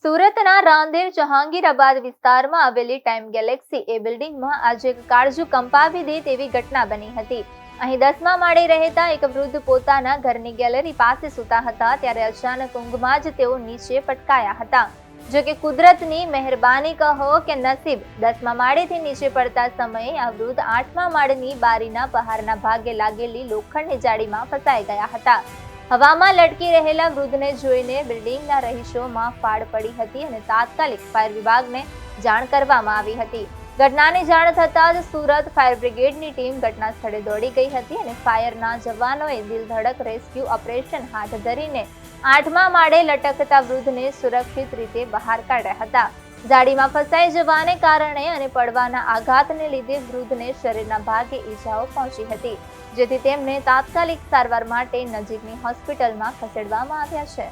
સુરતના રાંદેર જહાંગીરાબાદ વિસ્તારમાં આવેલી ટાઈમ ગેલેક્સી એ બિલ્ડિંગમાં આજે એક કાળજુ કંપાવી દે તેવી ઘટના બની હતી। અહીં 10મા માળે રહેતા એક વૃદ્ધ પોતાના ઘરની ગેલેરી પાસે સૂતા હતા ત્યારે અચાનક ઊંઘમાં જ તેઓ નીચે પટકાયા હતા। જો કે કુદરતની મહેરબાની કહો કે નસીબ, 10મા માળેથી નીચે પડતા સમયે આ વૃદ્ધ 8મા માળની બારીના બહારના ભાગે લાગેલી લોખંડની જાળીમાં ફસાઈ ગયા હતા। હવામાં લટકી રહેલા વૃદ્ધને જોઈને બિલ્ડિંગના રહીશોમાં ફાડ પડી હતી અને તાત્કાલિક ફાયર વિભાગને જાણ કરવામાં આવી હતી। ઘટનાની જાણ થતાં જ સુરત ફાયર બ્રિગેડની ટીમ ઘટના સ્થળે દોડી ગઈ હતી અને ફાયરના જવાનોએ દિલધડક રેસ્ક્યુ ઓપરેશન હાથ ધરીને 8મા માળે લટકતા વૃદ્ધને સુરક્ષિત રીતે બહાર કાઢ્યા હતા। જાળીમાં ફસાઈ જવાને કારણે અને પડવાના આઘાતને લીધે વૃદ્ધને શરીરના ભાગે ઈજાઓ પહોંચી હતી, જેથી તેમને તાત્કાલિક સારવાર માટે નજીકની હોસ્પિટલમાં ખસેડવામાં આવ્યા છે।